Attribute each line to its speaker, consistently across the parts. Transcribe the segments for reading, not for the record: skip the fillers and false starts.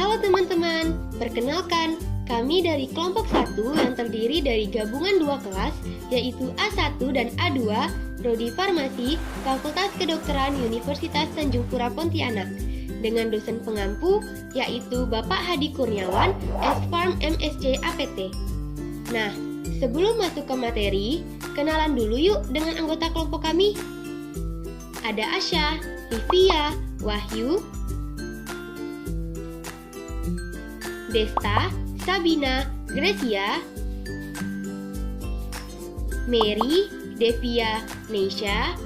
Speaker 1: Halo teman-teman, perkenalkan, kami dari kelompok 1 yang terdiri dari gabungan 2 kelas, yaitu A1 dan A2, Prodi Farmasi, Fakultas Kedokteran Universitas Tanjung Pura Pontianak, dengan dosen pengampu, yaitu Bapak Hadi Kurniawan, S-Farm MSc APT. Nah, sebelum masuk ke materi, kenalan dulu yuk dengan anggota kelompok kami. Ada Asya, Livia, Wahyu, Desta, Sabina, Gracia, Mary, Devia, Neisha,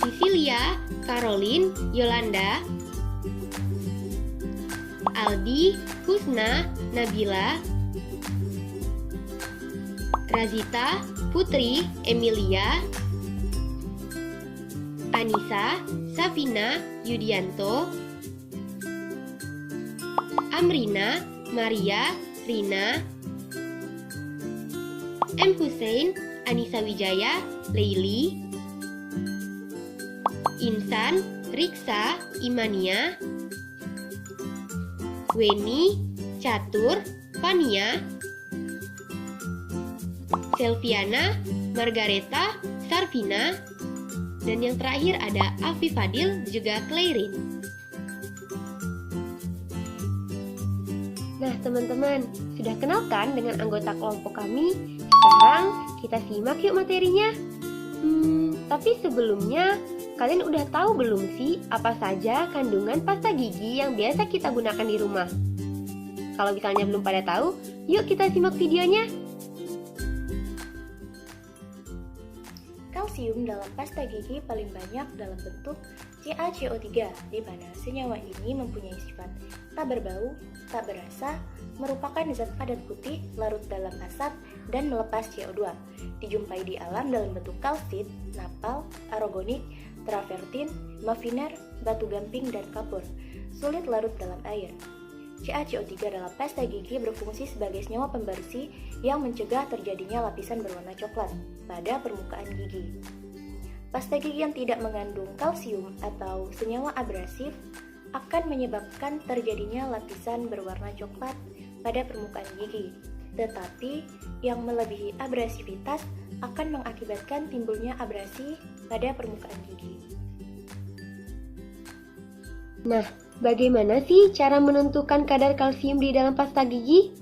Speaker 1: Cecilia, Caroline, Yolanda, Aldi, Husna, Nabila, Razita, Putri, Emilia, Anissa, Safina, Yudianto, Amrina, Maria, Rina, M. Hussein, Anissa Wijaya, Leili, Insan, Riksa, Imania, Weni, Catur, Fania, Selviana, Margareta, Sarvina, dan yang terakhir ada Afi Fadil juga Clairin. Nah teman-teman, sudah kenalkan dengan anggota kelompok kami? Sekarang kita simak yuk materinya. Tapi sebelumnya, kalian udah tahu belum sih apa saja kandungan pasta gigi yang biasa kita gunakan di rumah? Kalau misalnya belum pada tahu, yuk kita simak videonya.
Speaker 2: Kalsium dalam pasta gigi paling banyak dalam bentuk CaCO3, di mana senyawa ini mempunyai sifat tak berbau, tak berasa, merupakan zat padat putih larut dalam asap dan melepas CO2. Dijumpai di alam dalam bentuk kalsit, napal, aragonik, travertin, mafiner, batu gamping, dan kapur. Sulit larut dalam air. CaCO3 dalam pasta gigi berfungsi sebagai senyawa pembersih yang mencegah terjadinya lapisan berwarna coklat pada permukaan gigi. Pasta gigi yang tidak mengandung kalsium atau senyawa abrasif akan menyebabkan terjadinya lapisan berwarna coklat pada permukaan gigi. Tetapi yang melebihi abrasivitas akan mengakibatkan timbulnya abrasi pada permukaan gigi.
Speaker 1: Nah, bagaimana sih cara menentukan kadar kalsium di dalam pasta gigi?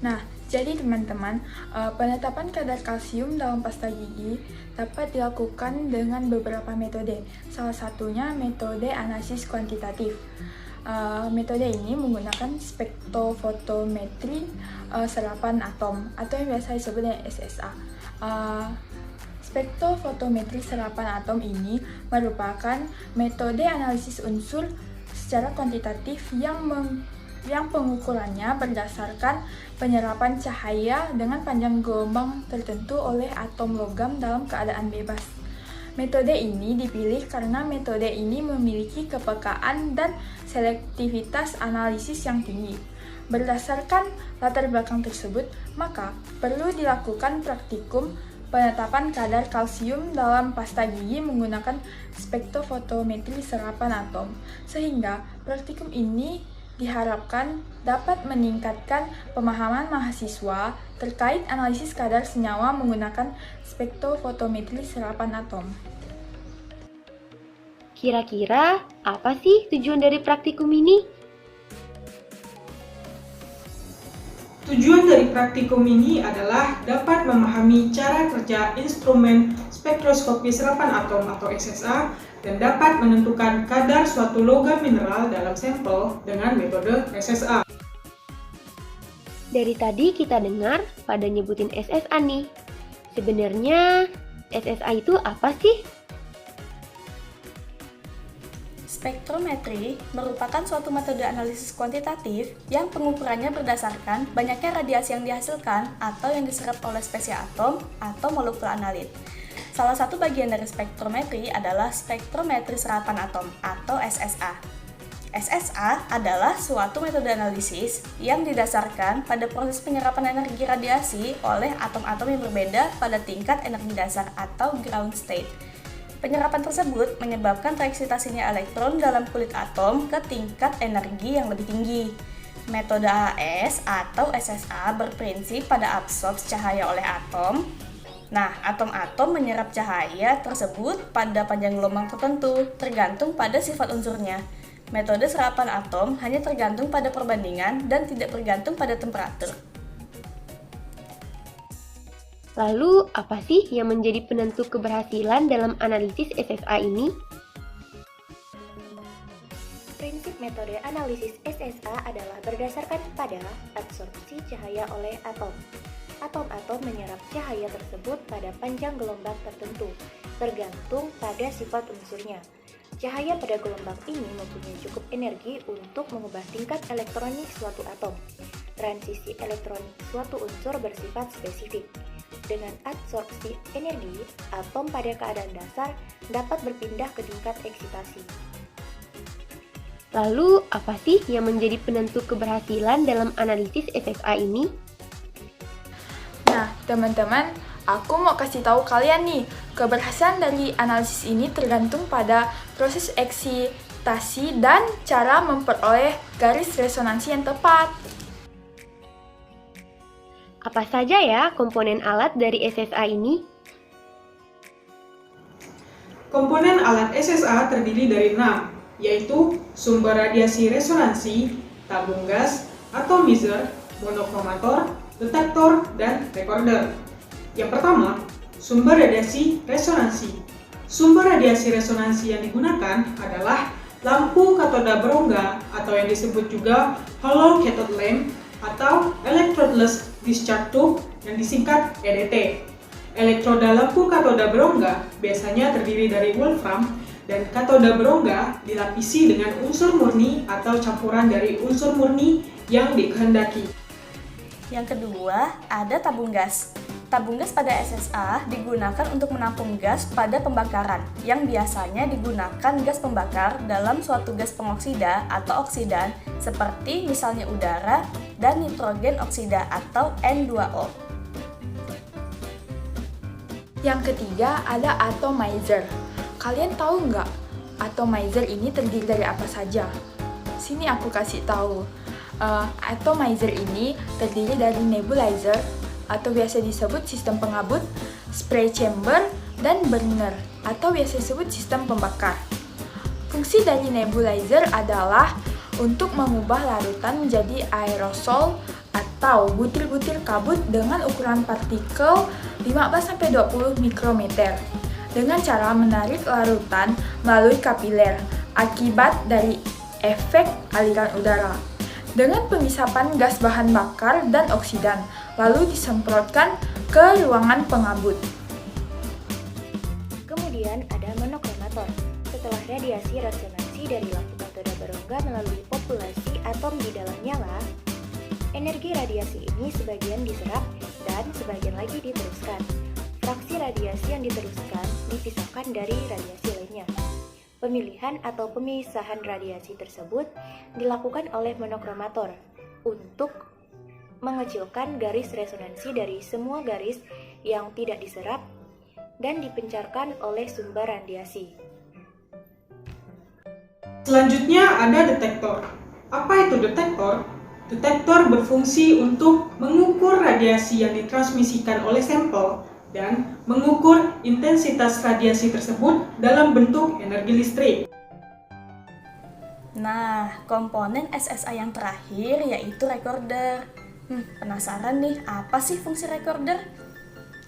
Speaker 3: Nah, jadi teman-teman, penetapan kadar kalsium dalam pasta gigi dapat dilakukan dengan beberapa metode. Salah satunya metode analisis kuantitatif. Metode ini menggunakan spektrofotometri serapan atom atau yang biasa disebut dengan SSA. Spektrofotometri serapan atom ini merupakan metode analisis unsur secara kuantitatif yang pengukurannya berdasarkan penyerapan cahaya dengan panjang gelombang tertentu oleh atom logam dalam keadaan bebas. Metode ini dipilih karena metode ini memiliki kepekaan dan selektivitas analisis yang tinggi. Berdasarkan latar belakang tersebut, maka perlu dilakukan praktikum penetapan kadar kalsium dalam pasta gigi menggunakan spektrofotometri serapan atom, sehingga praktikum ini diharapkan dapat meningkatkan pemahaman mahasiswa terkait analisis kadar senyawa menggunakan spektrofotometri serapan atom.
Speaker 1: Kira-kira apa sih tujuan dari praktikum ini?
Speaker 4: Tujuan dari praktikum ini adalah dapat memahami cara kerja instrumen spektroskopi serapan atom atau SSA dan dapat menentukan kadar suatu logam mineral dalam sampel dengan metode SSA.
Speaker 1: Dari tadi kita dengar pada nyebutin SSA nih. Sebenarnya SSA itu apa sih?
Speaker 2: Spektrometri merupakan suatu metode analisis kuantitatif yang pengukurannya berdasarkan banyaknya radiasi yang dihasilkan atau yang diserap oleh spesies atom atau molekul analit. Salah satu bagian dari spektrometri adalah spektrometri serapan atom atau SSA. SSA adalah suatu metode analisis yang didasarkan pada proses penyerapan energi radiasi oleh atom-atom yang berbeda pada tingkat energi dasar atau ground state.
Speaker 5: Penyerapan tersebut menyebabkan tereksitasinya elektron dalam kulit atom ke tingkat energi yang lebih tinggi. Metode AAS atau SSA berprinsip pada absorpsi cahaya oleh atom. Nah, atom-atom menyerap cahaya tersebut pada panjang gelombang tertentu, tergantung pada sifat unsurnya. Metode serapan atom hanya tergantung pada perbandingan dan tidak bergantung pada temperatur.
Speaker 1: Lalu, apa sih yang menjadi penentu keberhasilan dalam analisis SSA ini?
Speaker 2: Prinsip metode analisis SSA adalah berdasarkan pada absorpsi cahaya oleh atom. Atom-atom menyerap cahaya tersebut pada panjang gelombang tertentu, tergantung pada sifat unsurnya. Cahaya pada gelombang ini mempunyai cukup energi untuk mengubah tingkat elektronik suatu atom. Transisi elektronik suatu unsur bersifat spesifik. Dengan absorpsi energi, atom pada keadaan dasar dapat berpindah ke tingkat eksitasi.
Speaker 1: Lalu, apa sih yang menjadi penentu keberhasilan dalam analisis SSA ini?
Speaker 3: Nah, teman-teman, aku mau kasih tahu kalian nih, keberhasilan dari analisis ini tergantung pada proses eksitasi dan cara memperoleh garis resonansi yang tepat.
Speaker 1: Apa saja ya komponen alat dari SSA ini?
Speaker 4: Komponen alat SSA terdiri dari 6, yaitu sumber radiasi resonansi, tabung gas, atomizer, monokromator, detektor, dan recorder. Yang pertama, sumber radiasi resonansi. Sumber radiasi resonansi yang digunakan adalah lampu katoda berongga atau yang disebut juga hollow cathode lamp atau electrodeless discharge tube yang disingkat EDT. Elektroda lampu katoda berongga biasanya terdiri dari wolfram dan katoda berongga dilapisi dengan unsur murni atau campuran dari unsur murni yang dikehendaki.
Speaker 5: Yang kedua, ada tabung gas. Tabung gas pada SSA digunakan untuk menampung gas pada pembakaran, yang biasanya digunakan gas pembakar dalam suatu gas pengoksida atau oksidan, seperti misalnya udara dan nitrogen oksida atau N2O.
Speaker 3: Yang ketiga ada atomizer. Kalian tahu nggak atomizer ini terdiri dari apa saja? Sini aku kasih tahu. Atomizer ini terdiri dari nebulizer atau biasa disebut sistem pengabut, spray chamber, dan burner atau biasa disebut sistem pembakar. Fungsi dari nebulizer adalah untuk mengubah larutan menjadi aerosol atau butir-butir kabut dengan ukuran partikel 15-20 mikrometer dengan cara menarik larutan melalui kapiler akibat dari efek aliran udara. Dengan pemisapan gas bahan bakar dan oksidan, lalu disemprotkan ke ruangan pengabut.
Speaker 2: Kemudian ada monokromator. Setelah radiasi resonansi dari lampu katoda berongga melalui populasi atom di dalam nyala, energi radiasi ini sebagian diserap dan sebagian lagi diteruskan. Fraksi radiasi yang diteruskan dipisahkan dari radiasi lainnya. Pemilihan atau pemisahan radiasi tersebut dilakukan oleh monokromator untuk mengecilkan garis resonansi dari semua garis yang tidak diserap dan dipencarkan oleh sumber radiasi.
Speaker 4: Selanjutnya ada detektor. Apa itu detektor? Detektor berfungsi untuk mengukur radiasi yang ditransmisikan oleh sampel dan mengukur intensitas radiasi tersebut dalam bentuk energi listrik.
Speaker 5: Nah, komponen SSA yang terakhir yaitu recorder. Penasaran nih, apa sih fungsi recorder?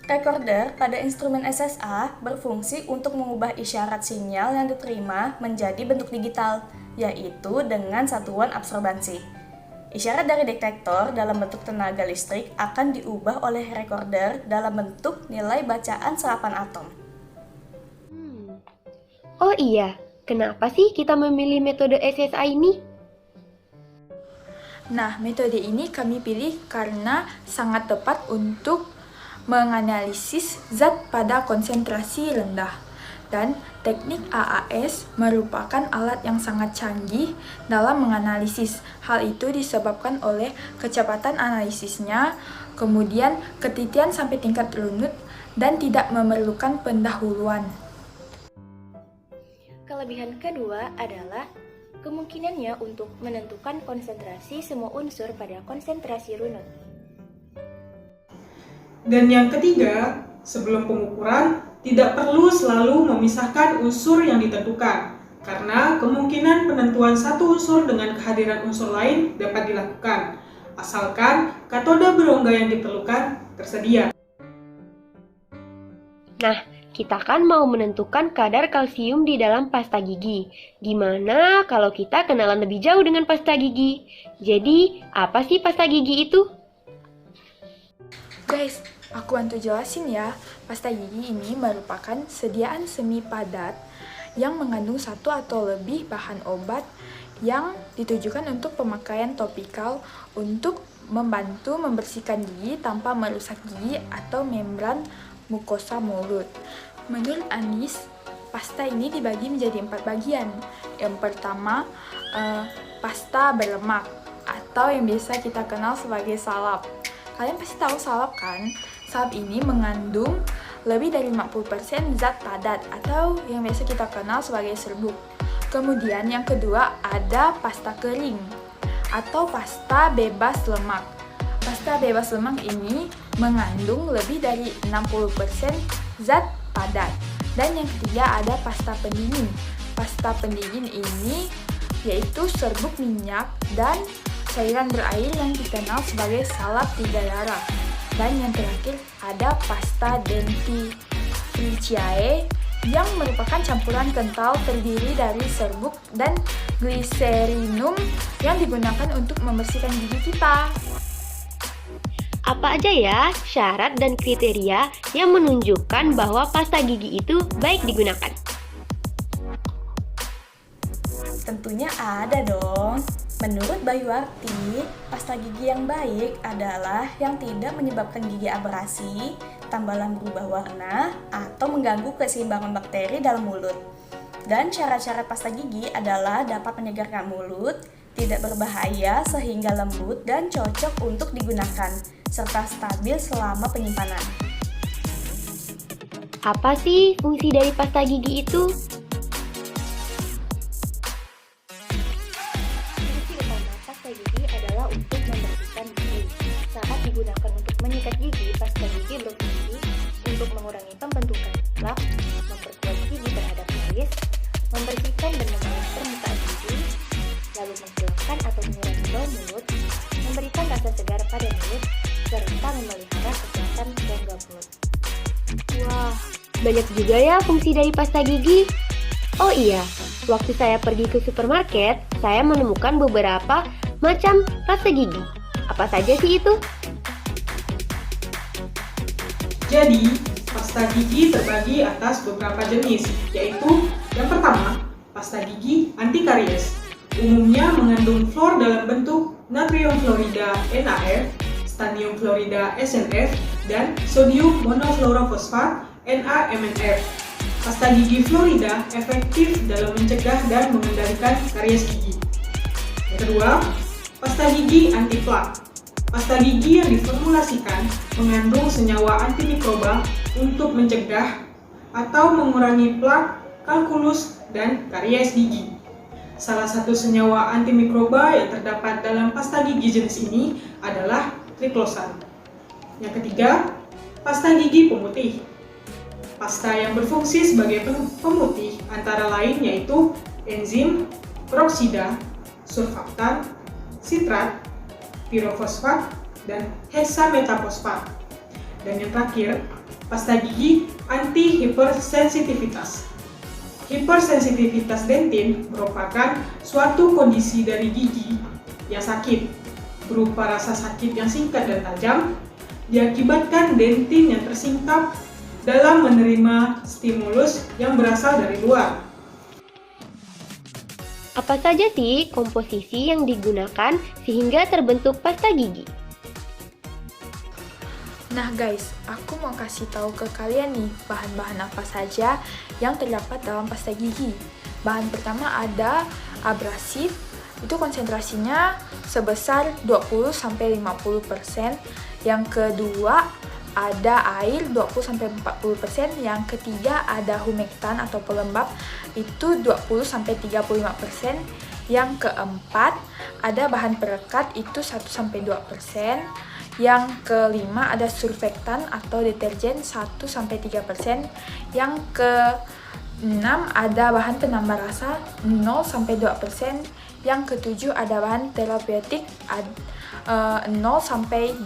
Speaker 5: Recorder pada instrumen SSA berfungsi untuk mengubah isyarat sinyal yang diterima menjadi bentuk digital, yaitu dengan satuan absorbansi. Isyarat dari detektor dalam bentuk tenaga listrik akan diubah oleh recorder dalam bentuk nilai bacaan serapan atom.
Speaker 1: Oh iya, kenapa sih kita memilih metode SSA ini?
Speaker 3: Nah, metode ini kami pilih karena sangat tepat untuk menganalisis zat pada konsentrasi rendah. Dan teknik AAS merupakan alat yang sangat canggih dalam menganalisis. Hal itu disebabkan oleh kecepatan analisisnya, kemudian ketelitian sampai tingkat runut, dan tidak memerlukan pendahuluan.
Speaker 2: Kelebihan kedua adalah kemungkinannya untuk menentukan konsentrasi semua unsur pada konsentrasi runut.
Speaker 4: Dan yang ketiga, sebelum pengukuran, tidak perlu selalu memisahkan unsur yang ditentukan, karena kemungkinan penentuan satu unsur dengan kehadiran unsur lain dapat dilakukan, asalkan katoda berongga yang diperlukan tersedia.
Speaker 1: Nah, kita kan mau menentukan kadar kalsium di dalam pasta gigi. Gimana kalau kita kenalan lebih jauh dengan pasta gigi? Jadi, apa sih pasta gigi itu?
Speaker 3: Guys, aku bantu jelasin ya. Pasta gigi ini merupakan sediaan semi padat yang mengandung satu atau lebih bahan obat yang ditujukan untuk pemakaian topikal untuk membantu membersihkan gigi tanpa merusak gigi atau membran mukosa mulut. Menurut Anis, pasta ini dibagi menjadi 4 bagian. Yang pertama, pasta berlemak atau yang biasa kita kenal sebagai salap. Kalian pasti tahu salap kan? Salap ini mengandung lebih dari 50% zat padat atau yang biasa kita kenal sebagai serbuk. Kemudian yang kedua ada pasta kering atau pasta bebas lemak. Pasta bebas lemak ini mengandung lebih dari 60% zat padat. Dan yang ketiga ada pasta pendingin. Pasta pendingin ini yaitu serbuk minyak dan cairan berair yang dikenal sebagai salap tiga darah. Dan yang terakhir ada pasta dentifricae yang merupakan campuran kental terdiri dari serbuk dan gliserinum yang digunakan untuk membersihkan gigi kita.
Speaker 1: Apa aja ya syarat dan kriteria yang menunjukkan bahwa pasta gigi itu baik digunakan?
Speaker 5: Tentunya ada dong. Menurut Bayuarti, pasta gigi yang baik adalah yang tidak menyebabkan gigi abrasi, tambalan berubah warna, atau mengganggu keseimbangan bakteri dalam mulut. Dan syarat-syarat pasta gigi adalah dapat menyegarkan mulut, tidak berbahaya sehingga lembut dan cocok untuk digunakan, serta stabil selama penyimpanan.
Speaker 1: Apa sih fungsi dari pasta gigi itu?
Speaker 2: Fungsi utama pasta gigi adalah untuk membersihkan gigi. Saat digunakan untuk menyikat gigi, pasta gigi berfungsi untuk mengurangi pembentukan plak, memperkuat gigi terhadap karies, membersihkan dan memangkas permukaan gigi, lalu menghilangkan atau mengurangi bau mulut, memberikan rasa segar pada mulut, serta memelihara kesehatan rongga mulut.
Speaker 1: Wah, banyak juga ya fungsi dari pasta gigi. Oh iya, waktu saya pergi ke supermarket, saya menemukan beberapa macam pasta gigi. Apa saja sih itu?
Speaker 4: Jadi, pasta gigi terbagi atas beberapa jenis, yaitu yang pertama, pasta gigi anti karies. Umumnya mengandung fluor dalam bentuk natrium fluorida NaF, stanium fluorida SNF, dan sodium monofluorofosfat NaMnF. Pasta gigi fluorida efektif dalam mencegah dan mengendalikan karies gigi. Yang kedua, pasta gigi anti plak. Pasta gigi yang diformulasikan mengandung senyawa antimikroba untuk mencegah atau mengurangi plak, kalkulus, dan karies gigi. Salah satu senyawa antimikroba yang terdapat dalam pasta gigi jenis ini adalah triklosan. Yang ketiga, pasta gigi pemutih. Pasta yang berfungsi sebagai pemutih antara lain yaitu enzim, peroksida, surfaktan, sitrat, pirofosfat, dan heksametafosfat. Dan yang terakhir, pasta gigi anti hipersensitivitas. Hipersensitivitas dentin merupakan suatu kondisi dari gigi yang sakit, berupa rasa sakit yang singkat dan tajam, diakibatkan dentin yang tersingkap dalam menerima stimulus yang berasal dari luar.
Speaker 1: Apa saja sih komposisi yang digunakan sehingga terbentuk pasta gigi?
Speaker 3: Nah guys, aku mau kasih tahu ke kalian nih bahan-bahan apa saja yang terdapat dalam pasta gigi. Bahan pertama ada abrasif, itu konsentrasinya sebesar 20-50%. Yang kedua, ada air 20-40%, yang ketiga ada humektan atau pelembab itu 20-35%, yang keempat ada bahan perekat itu 1-2%, yang kelima ada surfaktan atau deterjen 1-3%, yang keenam ada bahan penambah rasa 0-2%, yang ketujuh ada bahan terapeutik 0-2%.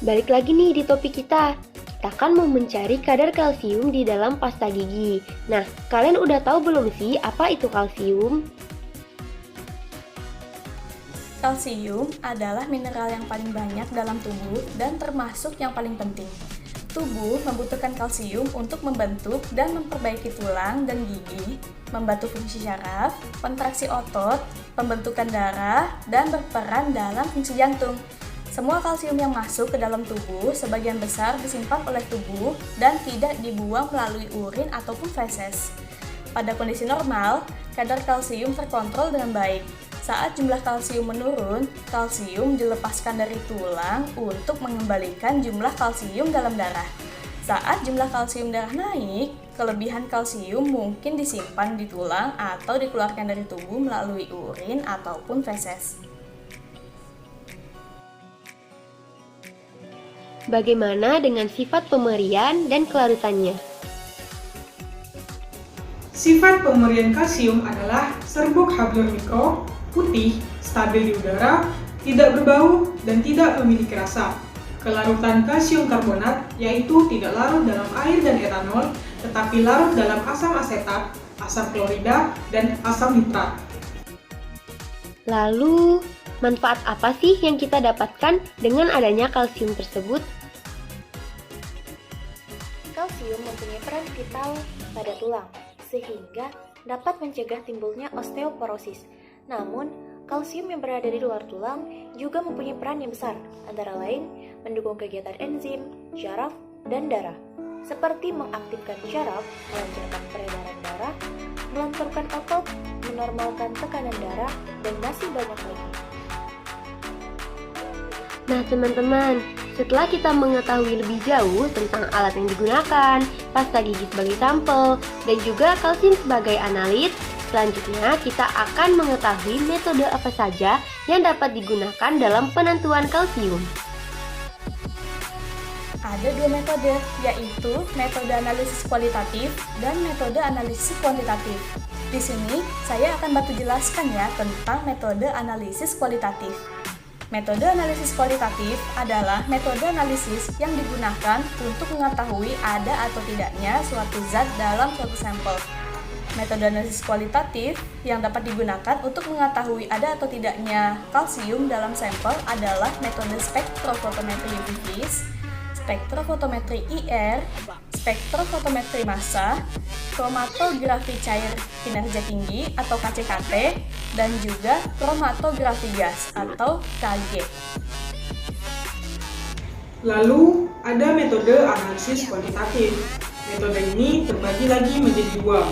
Speaker 1: Balik lagi nih di topik kita. Kita kan mau mencari kadar kalsium di dalam pasta gigi. Nah, kalian udah tahu belum sih apa itu kalsium?
Speaker 5: Kalsium adalah mineral yang paling banyak dalam tubuh dan termasuk yang paling penting. Tubuh membutuhkan kalsium untuk membentuk dan memperbaiki tulang dan gigi, membantu fungsi syaraf, kontraksi otot, pembentukan darah, dan berperan dalam fungsi jantung. Semua kalsium yang masuk ke dalam tubuh sebagian besar disimpan oleh tubuh dan tidak dibuang melalui urin ataupun feses. Pada kondisi normal, kadar kalsium terkontrol dengan baik. Saat jumlah kalsium menurun, kalsium dilepaskan dari tulang untuk mengembalikan jumlah kalsium dalam darah. Saat jumlah kalsium darah naik, kelebihan kalsium mungkin disimpan di tulang atau dikeluarkan dari tubuh melalui urin ataupun feses.
Speaker 1: Bagaimana dengan sifat pemerian dan kelarutannya?
Speaker 4: Sifat pemerian kalsium adalah serbuk habluur mikro, putih, stabil di udara, tidak berbau, dan tidak memiliki rasa. Kelarutan kalsium karbonat yaitu tidak larut dalam air dan etanol, tetapi larut dalam asam asetat, asam klorida, dan asam nitrat.
Speaker 1: Lalu, manfaat apa sih yang kita dapatkan dengan adanya kalsium tersebut?
Speaker 2: Kalsium mempunyai peran vital pada tulang, sehingga dapat mencegah timbulnya osteoporosis. Namun, kalsium yang berada di luar tulang juga mempunyai peran yang besar, antara lain mendukung kegiatan enzim, syaraf, dan darah, seperti mengaktifkan syaraf, melancarkan peredaran darah, melenturkan otot, menormalkan tekanan darah, dan masih banyak lagi.
Speaker 1: Nah teman-teman, setelah kita mengetahui lebih jauh tentang alat yang digunakan, pasta gigi sebagai sampel, dan juga kalsium sebagai analit, selanjutnya kita akan mengetahui metode apa saja yang dapat digunakan dalam penentuan kalsium.
Speaker 5: Ada dua metode, yaitu metode analisis kualitatif dan metode analisis kuantitatif. Di sini, saya akan bantu jelaskan ya tentang metode analisis kualitatif. Metode analisis kualitatif adalah metode analisis yang digunakan untuk mengetahui ada atau tidaknya suatu zat dalam suatu sampel. Metode analisis kualitatif yang dapat digunakan untuk mengetahui ada atau tidaknya kalsium dalam sampel adalah metode spektrofotometri UV-Vis, spektrofotometri IR, spektrofotometri massa, kromatografi cair kinerja tinggi atau KCKT, dan juga kromatografi gas atau KG.
Speaker 4: Lalu, ada metode analisis kuantitatif. Metode ini terbagi lagi menjadi dua,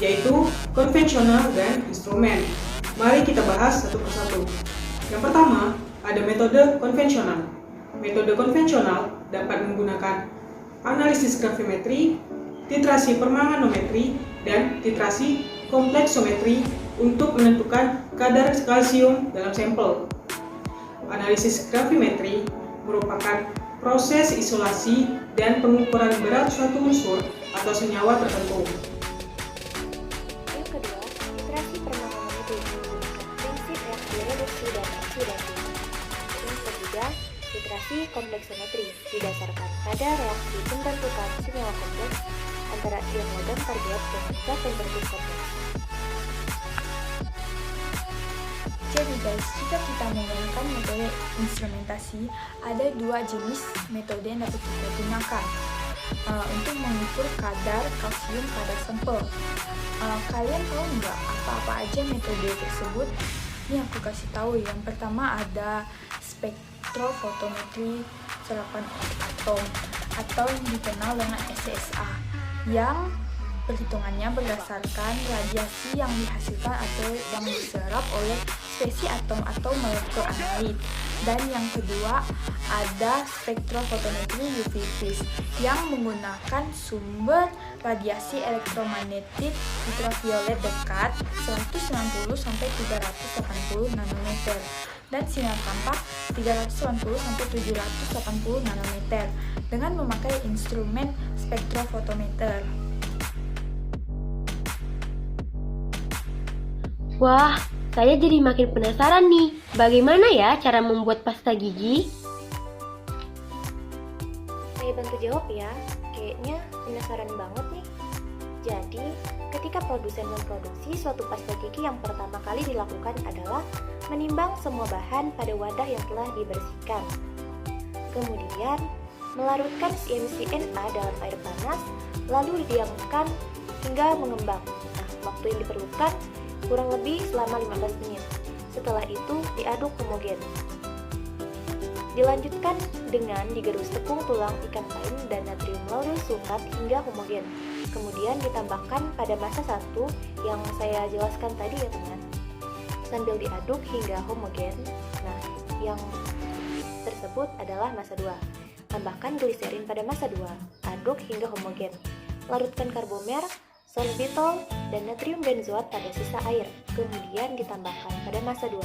Speaker 4: yaitu konvensional dan instrumen. Mari kita bahas satu persatu. Yang pertama, ada metode konvensional. Metode konvensional dapat menggunakan analisis gravimetri, titrasi permanganometri, dan titrasi kompleksometri untuk menentukan kadar kalsium dalam sampel. Analisis gravimetri merupakan proses isolasi dan pengukuran berat suatu unsur atau senyawa tertentu.
Speaker 2: Yang kedua, titrasi permanganometri menggunakan prinsip reaksi reduksi dan oksidasi. Yang ketiga, titrasi kompleksometri didasarkan pada reaksi pembentukan senyawa kompleks antara ion logam target dengan zat pembentuk kompleks.
Speaker 3: Jadi guys, jika kita menggunakan metode instrumentasi, ada dua jenis metode yang dapat kita gunakan untuk mengukur kadar kalsium pada sampel. Kalian tahu nggak apa-apa aja metode tersebut? Ini aku kasih tahu. Yang pertama ada spektrofotometri serapan atom atau yang dikenal dengan SSA, yang Perhitungannya berdasarkan radiasi yang dihasilkan atau yang diserap oleh spesies atom atau molekul analit. Dan yang kedua ada spektrofotometri UV vis yang menggunakan sumber radiasi elektromagnetik ultraviolet dekat 190 sampai 380 nanometer dan sinar tampak 390 sampai 780 nanometer dengan memakai instrumen spektrofotometer.
Speaker 1: Wah, saya jadi makin penasaran nih, bagaimana ya cara membuat pasta gigi?
Speaker 2: Saya bantu jawab ya, kayaknya penasaran banget nih. Jadi, ketika produsen memproduksi suatu pasta gigi yang pertama kali dilakukan adalah menimbang semua bahan pada wadah yang telah dibersihkan. Kemudian, melarutkan CMCNA dalam air panas, lalu didiamkan hingga mengembang. Nah, waktu yang diperlukan kurang lebih selama 15 menit. Setelah itu diaduk homogen. Dilanjutkan dengan digerus tepung tulang ikan pain dan natrium lauryl sulfat hingga homogen. Kemudian ditambahkan pada masa 1 yang saya jelaskan tadi ya teman. Sambil diaduk hingga homogen. Nah, yang tersebut adalah masa 2. Tambahkan gliserin pada masa 2. Aduk hingga homogen. Larutkan karbomer, sorbitol, dan natrium benzoat pada sisa air, kemudian ditambahkan pada masa 2.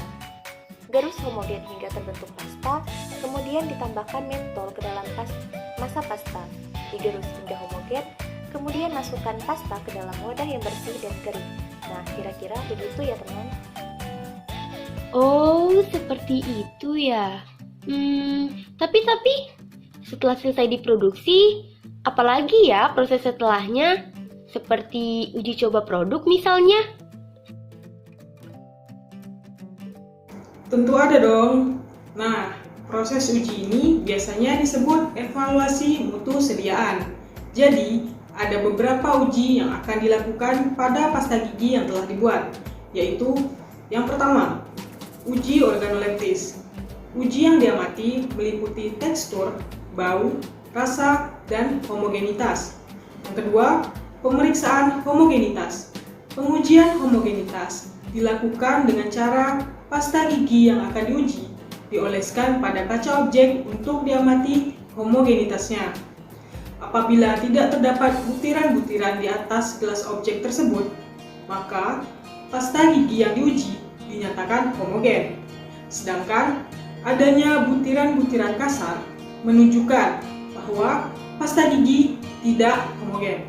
Speaker 2: Gerus homogen hingga terbentuk pasta, kemudian ditambahkan mentol ke dalam masa pasta. Digerus hingga homogen, kemudian masukkan pasta ke dalam wadah yang bersih dan kering. Nah, kira-kira begitu ya teman.
Speaker 1: Oh, seperti itu ya. Tapi setelah selesai diproduksi, apalagi ya proses setelahnya? Seperti uji coba produk misalnya?
Speaker 4: Tentu ada dong. Nah, proses uji ini biasanya disebut evaluasi mutu sediaan. Jadi, ada beberapa uji yang akan dilakukan pada pasta gigi yang telah dibuat, yaitu yang pertama, uji organoleptis. Uji yang diamati meliputi tekstur, bau, rasa, dan homogenitas. Yang kedua, pemeriksaan homogenitas. Pengujian homogenitas dilakukan dengan cara pasta gigi yang akan diuji dioleskan pada kaca objek untuk diamati homogenitasnya. Apabila tidak terdapat butiran-butiran di atas gelas objek tersebut, maka pasta gigi yang diuji dinyatakan homogen. Sedangkan adanya butiran-butiran kasar menunjukkan bahwa pasta gigi tidak homogen.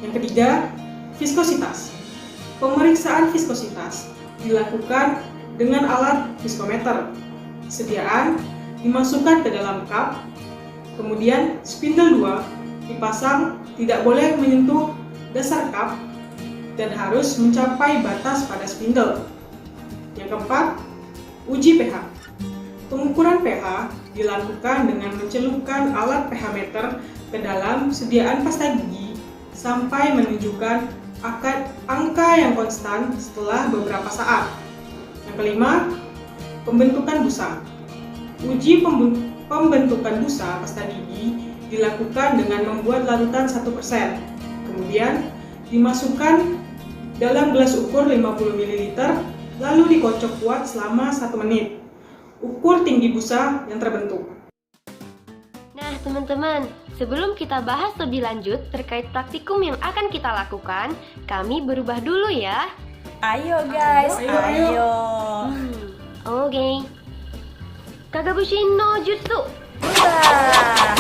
Speaker 4: Yang ketiga, viskositas. Pemeriksaan viskositas dilakukan dengan alat viskometer. Sediaan dimasukkan ke dalam cup, kemudian spindle 2 dipasang tidak boleh menyentuh dasar cup dan harus mencapai batas pada spindle. Yang keempat, uji pH. Pengukuran pH dilakukan dengan mencelupkan alat pH meter ke dalam sediaan pasta gigi sampai menunjukkan angka yang konstan setelah beberapa saat. Yang kelima, pembentukan busa. Uji pembentukan busa pasta gigi dilakukan dengan membuat larutan 1%. Kemudian dimasukkan dalam gelas ukur 50 ml, lalu dikocok kuat selama 1 menit. Ukur tinggi busa yang terbentuk.
Speaker 1: Nah, teman-teman, sebelum kita bahas lebih lanjut terkait praktikum yang akan kita lakukan, kami berubah dulu ya.
Speaker 5: Ayo guys, ayo.
Speaker 1: Oke. Kagabushin no jutsu.
Speaker 5: Udah.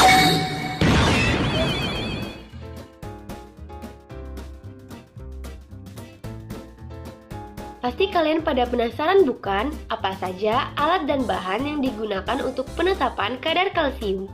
Speaker 1: Pasti kalian pada penasaran bukan apa saja alat dan bahan yang digunakan untuk penetapan kadar kalsium?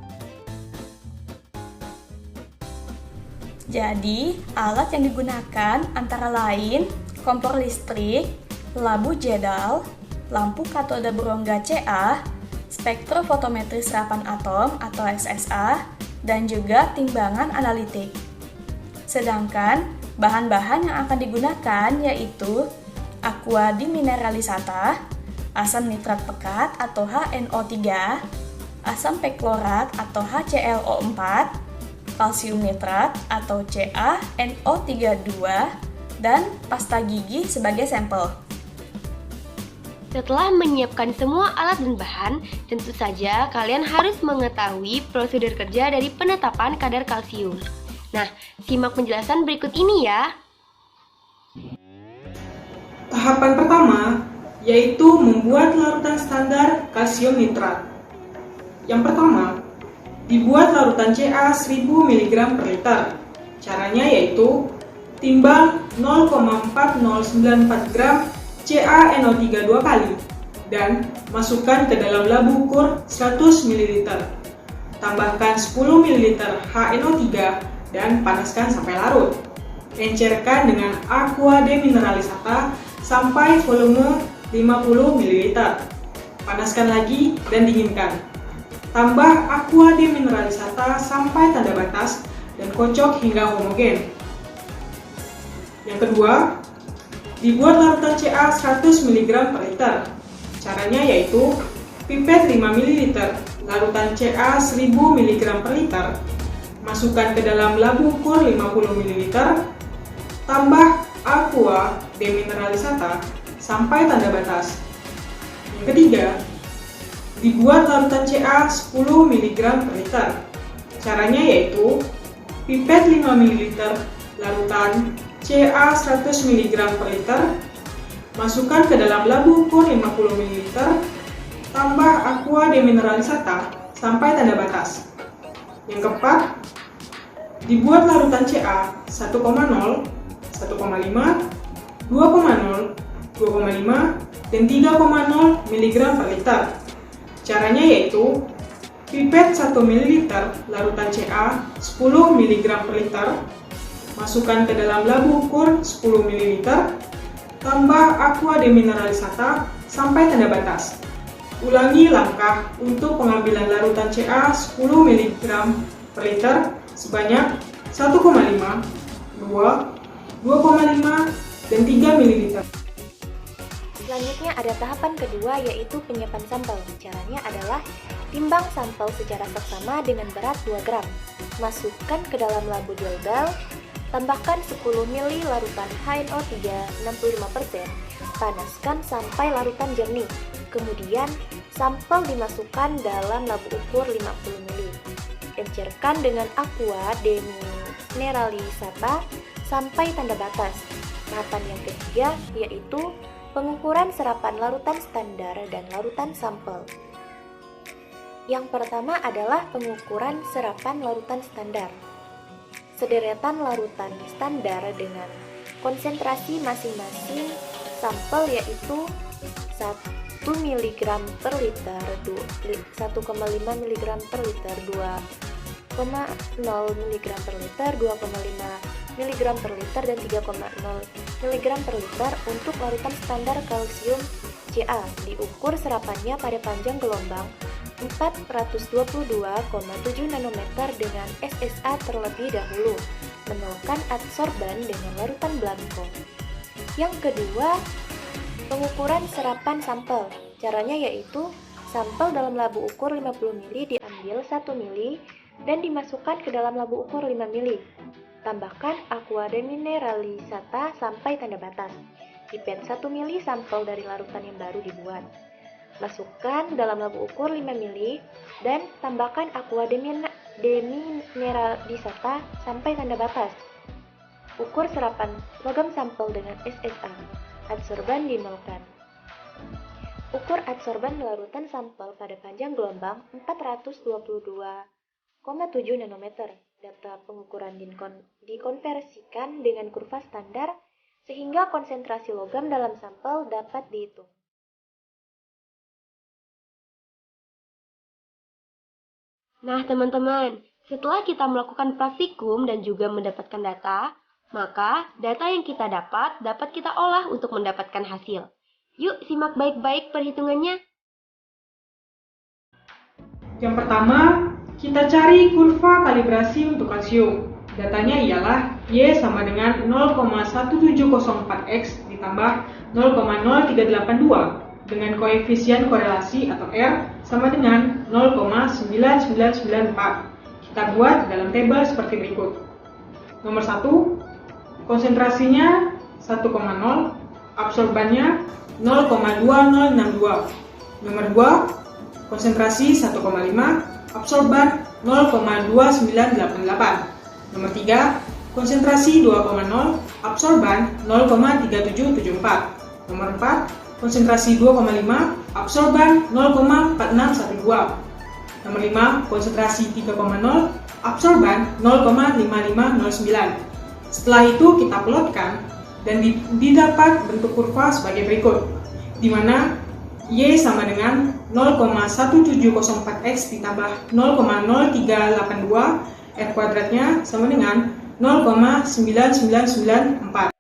Speaker 5: Jadi, alat yang digunakan antara lain kompor listrik, labu jedal, lampu katoda berongga Ca, spektrofotometri serapan atom atau SSA, dan juga timbangan analitik. Sedangkan bahan-bahan yang akan digunakan yaitu aqua dimineralisata, asam nitrat pekat atau HNO3, asam perklorat atau HClO4, kalsium nitrat atau CaNO32, dan pasta gigi sebagai sampel.
Speaker 1: Setelah menyiapkan semua alat dan bahan, tentu saja kalian harus mengetahui prosedur kerja dari penetapan kadar kalsium. Nah, simak penjelasan berikut ini ya.
Speaker 4: Tahapan pertama yaitu membuat larutan standar kalsium nitrat. Yang pertama, dibuat larutan Ca 1000 mg per liter. Caranya yaitu timbang 0,4094 gram CaNO3 2 kali dan masukkan ke dalam labu ukur 100 ml. Tambahkan 10 ml HNO3 dan panaskan sampai larut. Encerkan dengan aqua demineralisata sampai volume 50 ml. Panaskan lagi dan dinginkan. Tambah aqua demineralisata sampai tanda batas dan kocok hingga homogen. Yang kedua, dibuat larutan Ca 100 mg per liter. Caranya yaitu pipet 5 ml larutan Ca 1000 mg per liter, masukkan ke dalam labu ukur 50 ml, tambah aqua demineralisata sampai tanda batas. Yang ketiga, dibuat larutan Ca 10 mg per liter. Caranya yaitu pipet 5 ml larutan Ca 100 mg per liter, masukkan ke dalam labu ukur 50 ml, tambah aqua demineralisata sampai tanda batas. Yang keempat, dibuat larutan Ca 1,0, 1,5, 2,0, 2,5, dan 3,0 mg per liter. Caranya yaitu pipet 1 ml larutan Ca 10 mg per liter, masukkan ke dalam labu ukur 10 ml, tambah aqua demineralisata sampai tanda batas. Ulangi langkah untuk pengambilan larutan Ca 10 mg per liter sebanyak 1,5, 2, 2,5, dan 3 ml.
Speaker 2: Selanjutnya ada tahapan kedua yaitu penyiapan sampel. Caranya adalah timbang sampel secara seksama dengan berat 2 gram. Masukkan ke dalam labu gel. Tambahkan 10 ml larutan HNO3 65%, panaskan sampai larutan jernih. Kemudian, sampel dimasukkan dalam labu ukur 50 ml. Encerkan dengan aqua demineralisata sampai tanda batas. Tahapan yang ketiga yaitu pengukuran serapan larutan standar dan larutan sampel. Yang pertama adalah pengukuran serapan larutan standar. Sederetan larutan standar dengan konsentrasi masing-masing sampel yaitu 1 mg per liter, 1,5 mg per liter, 2,0 mg per liter, 2,5 mg per liter, dan 3,0 mg per liter untuk larutan standar kalsium Ca. Diukur serapannya pada panjang gelombang 422,7 nanometer dengan SSA terlebih dahulu. Menolkan adsorban dengan larutan blanko. Yang kedua, pengukuran serapan sampel. Caranya yaitu sampel dalam labu ukur 50 ml diambil 1 ml dan dimasukkan ke dalam labu ukur 5 ml. Tambahkan aqua demineralisata sampai tanda batas. Pipet 1 ml sampel dari larutan yang baru dibuat. Masukkan dalam labu ukur 5 ml dan tambahkan aqua demineralisata sampai tanda batas. Ukur serapan logam sampel dengan SSA. Adsorban dinolkan. Ukur adsorban larutan sampel pada panjang gelombang 422,7 nanometer. Data pengukuran dikonversikan dengan kurva standar sehingga konsentrasi logam dalam sampel dapat dihitung.
Speaker 1: Nah teman-teman, setelah kita melakukan praktikum dan juga mendapatkan data, maka data yang kita dapat kita olah untuk mendapatkan hasil. Yuk simak baik-baik perhitungannya.
Speaker 4: Yang pertama, kita cari kurva kalibrasi untuk kalsium. Datanya ialah Y sama dengan 0,1704X ditambah 0,0382 dengan koefisien korelasi atau R sama dengan 0,9994. Kita Kita buat dalam tabel seperti berikut. Nomor 1, konsentrasinya 1,0, absorbannya 0,2062. Nomor 2, konsentrasi 1,5, absorban 0,2988. Nomor 3, konsentrasi 2,0, absorban 0,3774. Nomor 4, konsentrasi 2,5, absorban 0,4612. Nomor 5, konsentrasi 3,0, absorban 0,5509. Setelah itu kita plotkan dan didapat bentuk kurva sebagai berikut, di mana Y sama dengan 0,1704X ditambah 0,0382, R kuadratnya sama dengan 0,9994.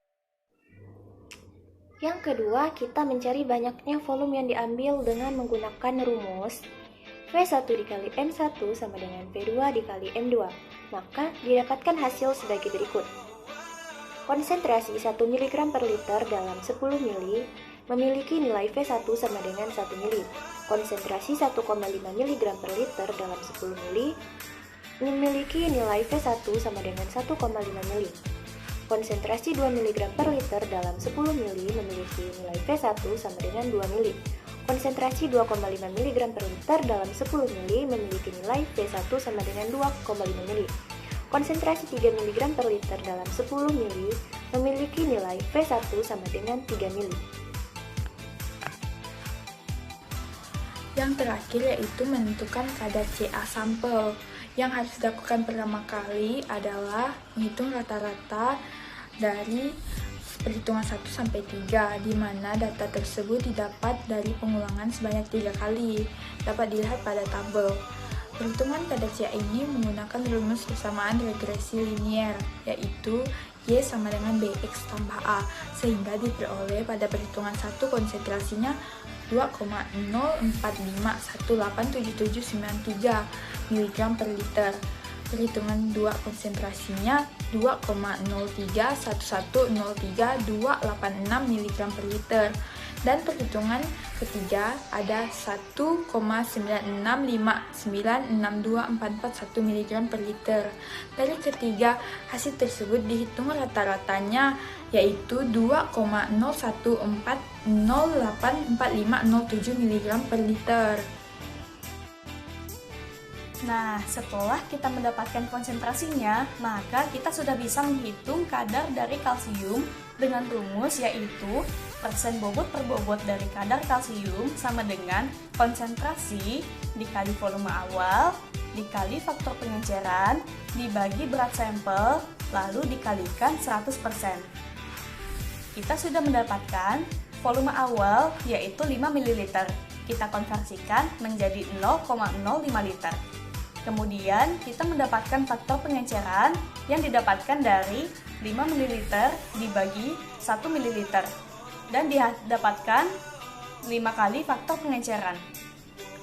Speaker 2: Yang kedua, kita mencari banyaknya volume yang diambil dengan menggunakan rumus V1 dikali M1 sama dengan V2 dikali M2. Maka didapatkan hasil sebagai berikut. Konsentrasi 1 mg per liter dalam 10 ml memiliki nilai V1 sama dengan 1 ml. Konsentrasi 1,5 mg per liter dalam 10 ml memiliki nilai V1 sama dengan 1,5 ml. Konsentrasi 2 mg per liter dalam 10 ml memiliki nilai V1 sama dengan 2 ml. Konsentrasi 2,5 mg per liter dalam 10 ml memiliki nilai V1 sama dengan 2,5 ml. Konsentrasi 3 mg per liter dalam 10 ml memiliki nilai V1 sama dengan 3 ml.
Speaker 3: Yang terakhir yaitu menentukan kadar CA sampel. Yang harus dilakukan pertama kali adalah menghitung rata-rata dari perhitungan 1 sampai 3, di mana data tersebut didapat dari pengulangan sebanyak 3 kali. Dapat dilihat pada tabel. Perhitungan kadar CA ini menggunakan rumus persamaan regresi linier, yaitu Y sama dengan BX tambah A, sehingga diperoleh pada perhitungan 1 konsentrasinya 2,04518793 mg per liter. Perhitungan 2 konsentrasinya 2,031103,286 mg per liter. Dan perhitungan ketiga ada 1,965962441 mg per liter. Dari ketiga hasil tersebut dihitung rata-ratanya yaitu 2,014084,0507 mg per liter.
Speaker 5: Nah, setelah kita mendapatkan konsentrasinya, maka kita sudah bisa menghitung kadar dari kalsium dengan rumus yaitu persen bobot per bobot dari kadar kalsium sama dengan konsentrasi dikali volume awal dikali faktor pengenceran dibagi berat sampel lalu dikalikan 100%. Kita sudah mendapatkan volume awal yaitu 5 ml. Kita konversikan menjadi 0,05 liter. Kemudian kita mendapatkan faktor pengenceran yang didapatkan dari 5 ml dibagi 1 ml dan didapatkan 5 kali faktor pengenceran.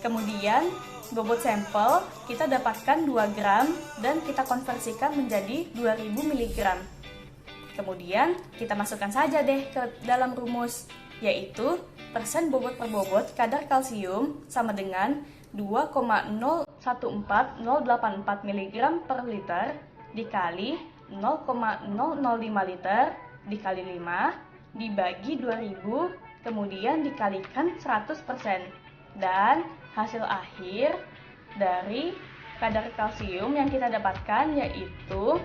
Speaker 5: Kemudian bobot sampel kita dapatkan 2 gram dan kita konversikan menjadi 2000 mg. Kemudian kita masukkan saja deh ke dalam rumus yaitu persen bobot per bobot kadar kalsium sama dengan 2,014084 mg per liter dikali 0,005 liter dikali 5 dibagi 2000 kemudian dikalikan 100%. Dan hasil akhir dari kadar kalsium yang kita dapatkan yaitu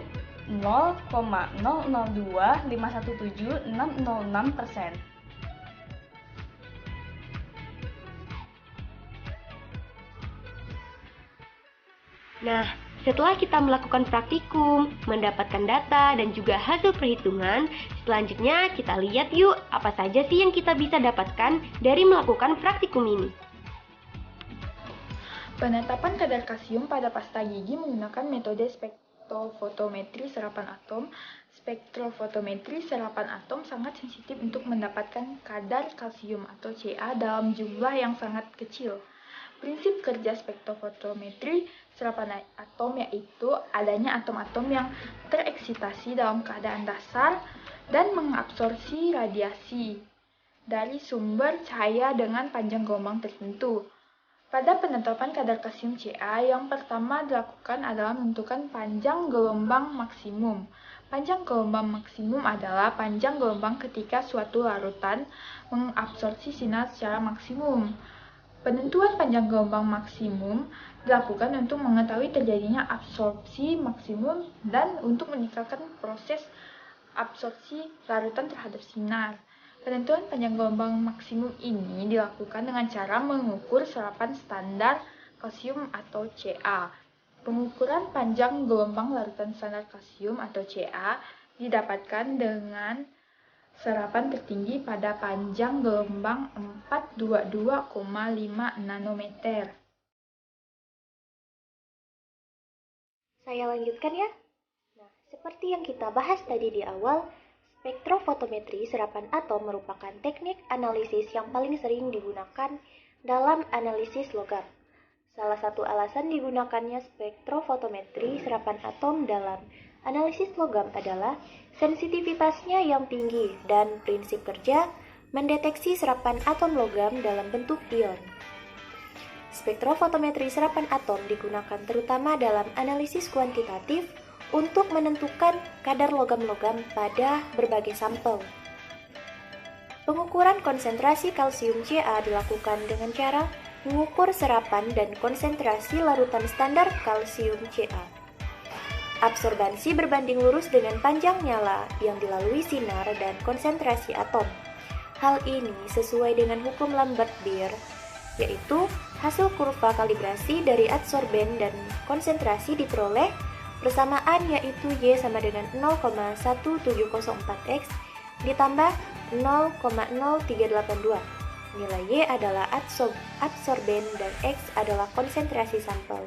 Speaker 5: 0,002517,606%.
Speaker 1: Nah, setelah kita melakukan praktikum, mendapatkan data dan juga hasil perhitungan, selanjutnya kita lihat yuk apa saja sih yang kita bisa dapatkan dari melakukan praktikum ini.
Speaker 3: Penetapan kadar kalsium pada pasta gigi menggunakan metode spektrofotometri serapan atom. Spektrofotometri serapan atom sangat sensitif untuk mendapatkan kadar kalsium atau Ca dalam jumlah yang sangat kecil. Prinsip kerja spektrofotometri serapan atom yaitu adanya atom-atom yang tereksitasi dalam keadaan dasar dan mengabsorpsi radiasi dari sumber cahaya dengan panjang gelombang tertentu. Pada penetapan kadar kalsium Ca, yang pertama dilakukan adalah menentukan panjang gelombang maksimum. Panjang gelombang maksimum adalah panjang gelombang ketika suatu larutan mengabsorpsi sinar secara maksimum. Penentuan panjang gelombang maksimum dilakukan untuk mengetahui terjadinya absorpsi maksimum dan untuk meningkatkan proses absorpsi larutan terhadap sinar. Penentuan panjang gelombang maksimum ini dilakukan dengan cara mengukur serapan standar kalsium atau Ca. Pengukuran panjang gelombang larutan standar kalsium atau Ca didapatkan dengan serapan tertinggi pada panjang gelombang 422,5 nanometer.
Speaker 2: Saya lanjutkan ya. Nah, seperti yang kita bahas tadi di awal, spektrofotometri serapan atom merupakan teknik analisis yang paling sering digunakan dalam analisis logam. Salah satu alasan digunakannya spektrofotometri serapan atom dalam analisis logam adalah sensitivitasnya yang tinggi dan prinsip kerja mendeteksi serapan atom logam dalam bentuk ion. Spektrofotometri serapan atom digunakan terutama dalam analisis kuantitatif untuk menentukan kadar logam-logam pada berbagai sampel. Pengukuran konsentrasi kalsium Ca dilakukan dengan cara mengukur serapan dan konsentrasi larutan standar kalsium Ca. Absorbansi berbanding lurus dengan panjang nyala yang dilalui sinar dan konsentrasi atom. Hal ini sesuai dengan hukum Lambert-Beer, yaitu hasil kurva kalibrasi dari adsorben dan konsentrasi diperoleh bersamaan, yaitu Y sama dengan 0,1704X ditambah 0,0382. Nilai Y adalah adsorben dan X adalah konsentrasi sampel.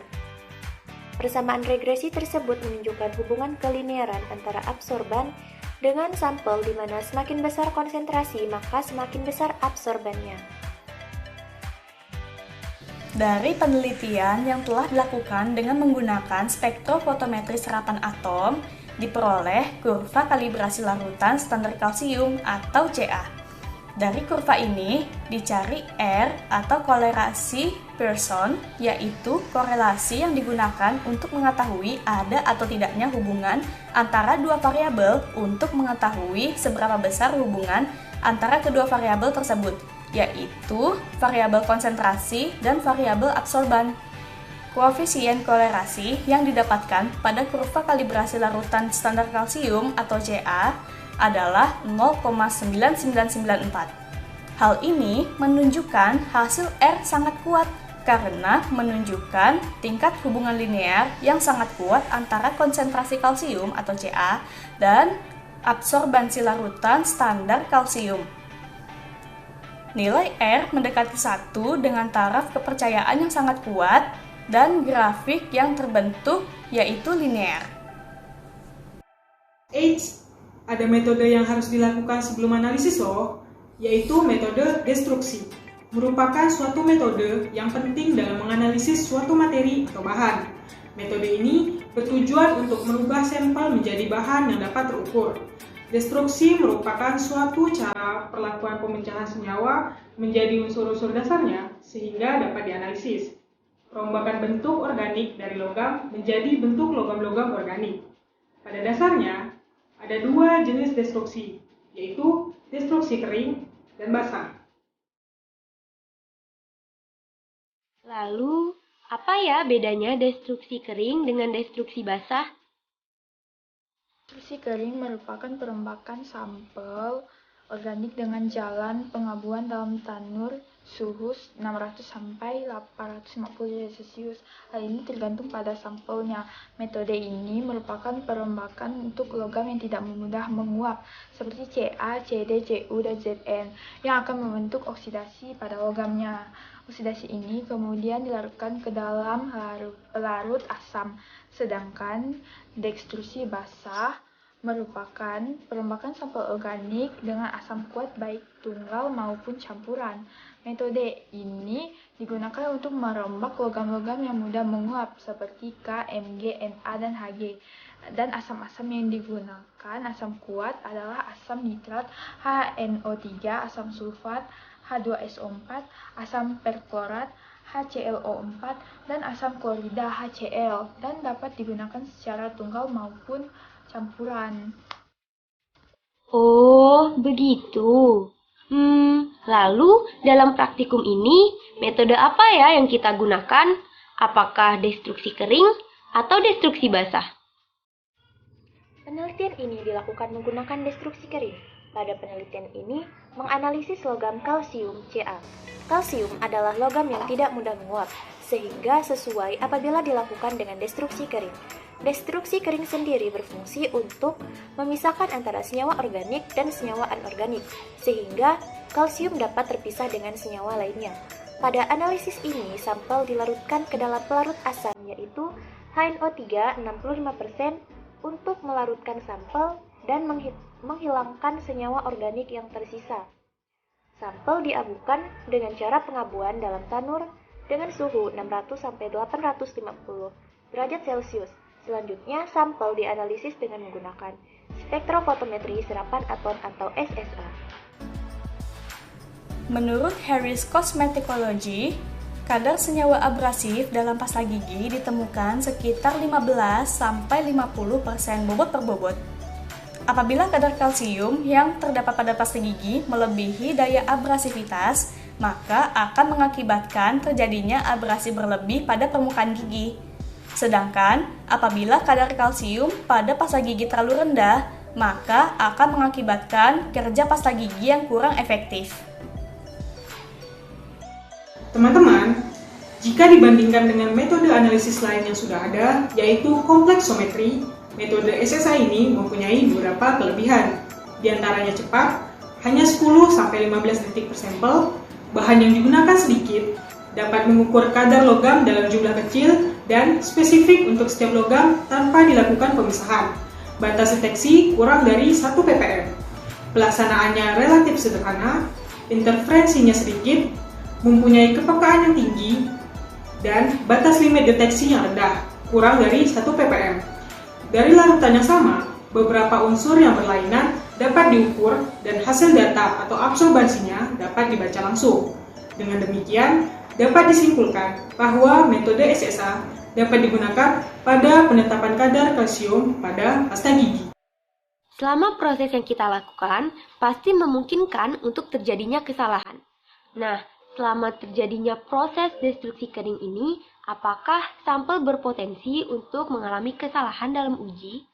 Speaker 2: Persamaan regresi tersebut menunjukkan hubungan kelinearan antara absorban dengan sampel di mana semakin besar konsentrasi maka semakin besar absorbannya.
Speaker 5: Dari penelitian yang telah dilakukan dengan menggunakan spektrofotometri serapan atom, diperoleh kurva kalibrasi larutan standar kalsium atau Ca. Dari kurva ini dicari R atau korelasi Pearson, yaitu korelasi yang digunakan untuk mengetahui ada atau tidaknya hubungan antara dua variabel untuk mengetahui seberapa besar hubungan antara kedua variabel tersebut, yaitu variabel konsentrasi dan variabel absorban. Koefisien kolerasi yang didapatkan pada kurva kalibrasi larutan standar kalsium atau Ca adalah 0,9994. Hal ini menunjukkan hasil R sangat kuat karena menunjukkan tingkat hubungan linear yang sangat kuat antara konsentrasi kalsium atau Ca dan absorbansi larutan standar kalsium. Nilai R mendekati 1 dengan taraf kepercayaan yang sangat kuat dan grafik yang terbentuk yaitu linear.
Speaker 4: Ada metode yang harus dilakukan sebelum analisis loh, yaitu metode destruksi. Merupakan suatu metode yang penting dalam menganalisis suatu materi atau bahan. Metode ini bertujuan untuk merubah sampel menjadi bahan yang dapat terukur. Destruksi merupakan suatu cara perlakuan pemecahan senyawa menjadi unsur-unsur dasarnya sehingga dapat dianalisis. Perombakan bentuk organik dari logam menjadi bentuk logam-logam organik. Pada dasarnya, ada dua jenis destruksi, yaitu destruksi kering dan basah.
Speaker 1: Lalu, apa ya bedanya destruksi kering dengan destruksi basah?
Speaker 3: Destruksi kering merupakan perombakan sampel organik dengan jalan pengabuan dalam tanur suhu 600 sampai 850 derajat Celcius. Hal ini tergantung pada sampelnya. Metode ini merupakan perombakan untuk logam yang tidak mudah menguap, seperti Ca, Cd, Cu, dan Zn, yang akan membentuk oksidasi pada logamnya. Oksidasi ini kemudian dilarutkan ke dalam larut asam, sedangkan destruksi basah merupakan perombakan sampel organik dengan asam kuat baik tunggal maupun campuran. Metode ini digunakan untuk merombak logam-logam yang mudah menguap seperti K, Mg, Na, dan Hg. Dan asam-asam yang digunakan asam kuat adalah asam nitrat, HNO3, asam sulfat, H2SO4, asam perklorat, HClO4, dan asam klorida HCl, dan dapat digunakan secara tunggal maupun campuran.
Speaker 1: Oh, begitu. Lalu dalam praktikum ini, metode apa ya yang kita gunakan? Apakah destruksi kering atau destruksi basah?
Speaker 2: Penelitian ini dilakukan menggunakan destruksi kering. Pada penelitian ini, menganalisis logam kalsium Ca. Kalsium adalah logam yang tidak mudah menguap, sehingga sesuai apabila dilakukan dengan destruksi kering. Destruksi kering sendiri berfungsi untuk memisahkan antara senyawa organik dan senyawa anorganik, sehingga kalsium dapat terpisah dengan senyawa lainnya. Pada analisis ini, sampel dilarutkan ke dalam pelarut asam, yaitu HNO3 65% untuk melarutkan sampel dan menghilangkan senyawa organik yang tersisa. Sampel diabukan dengan cara pengabuan dalam tanur dengan suhu 600-850 derajat Celcius. Selanjutnya, sampel dianalisis dengan menggunakan spektrofotometri serapan atom atau SSA.
Speaker 5: Menurut Harris Cosmeticology, kadar senyawa abrasif dalam pasta gigi ditemukan sekitar 15-50% bobot per bobot. Apabila kadar kalsium yang terdapat pada pasta gigi melebihi daya abrasivitas, maka akan mengakibatkan terjadinya abrasi berlebih pada permukaan gigi. Sedangkan apabila kadar kalsium pada pasta gigi terlalu rendah, maka akan mengakibatkan kerja pasta gigi yang kurang efektif.
Speaker 4: Teman-teman, jika dibandingkan dengan metode analisis lain yang sudah ada, yaitu kompleksometri, metode SSA ini mempunyai beberapa kelebihan. Di antaranya cepat, hanya 10-15 detik per sampel, bahan yang digunakan sedikit, dapat mengukur kadar logam dalam jumlah kecil, dan spesifik untuk setiap logam tanpa dilakukan pemisahan. Batas deteksi kurang dari 1 ppm. Pelaksanaannya relatif sederhana, interferensinya sedikit, mempunyai kepekaan yang tinggi, dan batas limit deteksi yang rendah, kurang dari 1 ppm. Dari larutan yang sama, beberapa unsur yang berlainan dapat diukur dan hasil data atau absorbansinya dapat dibaca langsung. Dengan demikian, dapat disimpulkan bahwa metode SSA dapat digunakan pada penetapan kadar kalsium pada pasta gigi.
Speaker 1: Selama proses yang kita lakukan, pasti memungkinkan untuk terjadinya kesalahan. Nah, selama terjadinya proses destruksi kering ini, apakah sampel berpotensi untuk mengalami kesalahan dalam uji?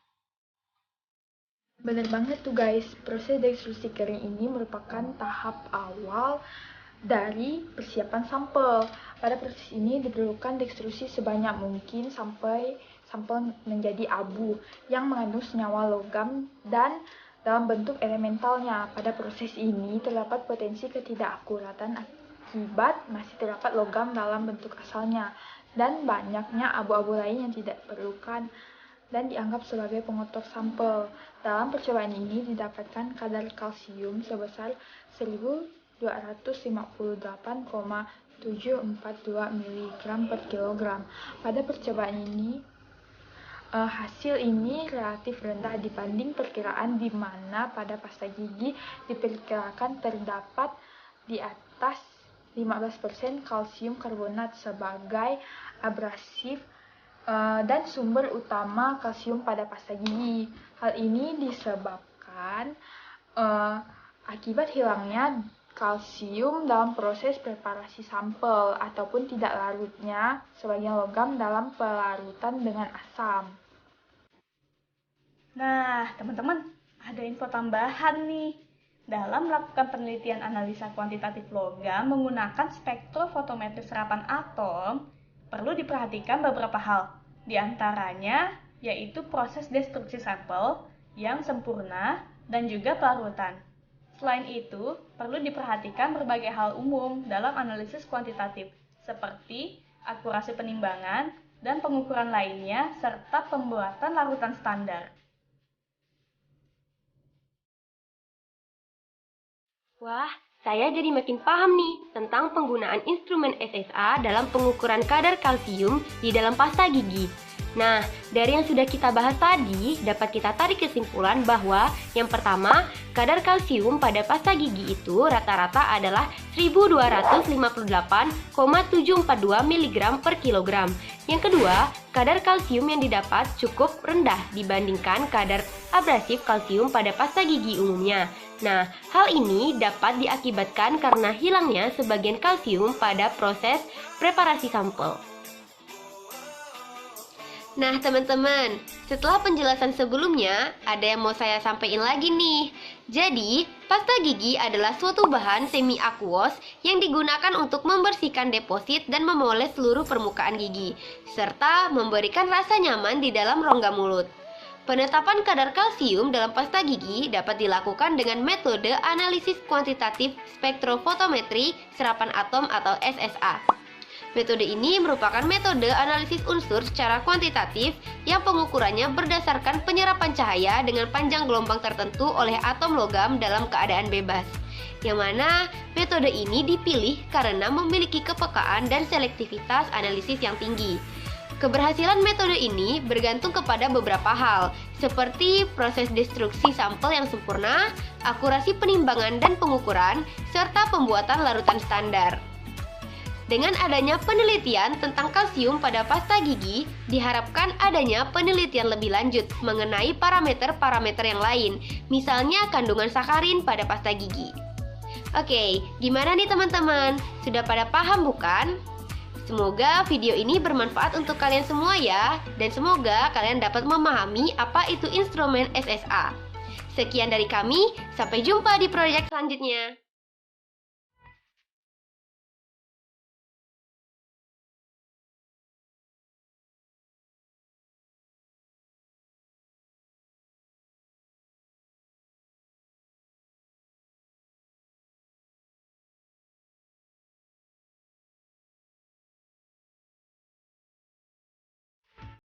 Speaker 3: Bener banget tuh guys, proses destruksi kering ini merupakan tahap awal dari persiapan sampel. Pada proses ini diperlukan destruksi sebanyak mungkin sampai sampel menjadi abu yang mengandung senyawa logam dan dalam bentuk elementalnya. Pada proses ini terdapat potensi ketidakakuratan akibat masih terdapat logam dalam bentuk asalnya dan banyaknya abu-abu lain yang tidak diperlukan dan dianggap sebagai pengotor sampel. Dalam percobaan ini didapatkan kadar kalsium sebesar 1258,742 mg per kilogram. Pada percobaan ini, hasil ini relatif rendah dibanding perkiraan di mana pada pasta gigi diperkirakan terdapat di atas 15% kalsium karbonat sebagai abrasif dan sumber utama kalsium pada pasta gigi. Hal ini disebabkan akibat hilangnya kalsium dalam proses preparasi sampel ataupun tidak larutnya sebagian logam dalam pelarutan dengan asam.
Speaker 5: Nah, teman-teman, ada info tambahan nih. Dalam melakukan penelitian analisa kuantitatif logam menggunakan spektrofotometri serapan atom, perlu diperhatikan beberapa hal. Di antaranya, yaitu proses destruksi sampel yang sempurna dan juga pelarutan. Selain itu, perlu diperhatikan berbagai hal umum dalam analisis kuantitatif, seperti akurasi penimbangan dan pengukuran lainnya, serta pembuatan larutan standar.
Speaker 1: Wah, saya jadi makin paham nih tentang penggunaan instrumen SSA dalam pengukuran kadar kalsium di dalam pasta gigi. Nah, dari yang sudah kita bahas tadi, dapat kita tarik kesimpulan bahwa yang pertama, kadar kalsium pada pasta gigi itu rata-rata adalah 1258,742 mg per kilogram. Yang kedua, kadar kalsium yang didapat cukup rendah dibandingkan kadar abrasif kalsium pada pasta gigi umumnya. Nah, hal ini dapat diakibatkan karena hilangnya sebagian kalsium pada proses preparasi sampel. Nah teman-teman, setelah penjelasan sebelumnya, ada yang mau saya sampaikan lagi nih. Jadi, pasta gigi adalah suatu bahan semi-aquos yang digunakan untuk membersihkan deposit dan memoles seluruh permukaan gigi, serta memberikan rasa nyaman di dalam rongga mulut. Penetapan kadar kalsium dalam pasta gigi dapat dilakukan dengan metode analisis kuantitatif spektrofotometri serapan atom atau SSA. Metode ini merupakan metode analisis unsur secara kuantitatif yang pengukurannya berdasarkan penyerapan cahaya dengan panjang gelombang tertentu oleh atom logam dalam keadaan bebas. Yang mana metode ini dipilih karena memiliki kepekaan dan selektivitas analisis yang tinggi. Keberhasilan metode ini bergantung kepada beberapa hal, seperti proses destruksi sampel yang sempurna, akurasi penimbangan dan pengukuran, serta pembuatan larutan standar. Dengan adanya penelitian tentang kalsium pada pasta gigi, diharapkan adanya penelitian lebih lanjut mengenai parameter-parameter yang lain, misalnya kandungan sakarin pada pasta gigi. Oke, gimana nih teman-teman? Sudah pada paham bukan? Semoga video ini bermanfaat untuk kalian semua ya, dan semoga kalian dapat memahami apa itu instrumen SSA. Sekian dari kami, sampai jumpa di proyek selanjutnya.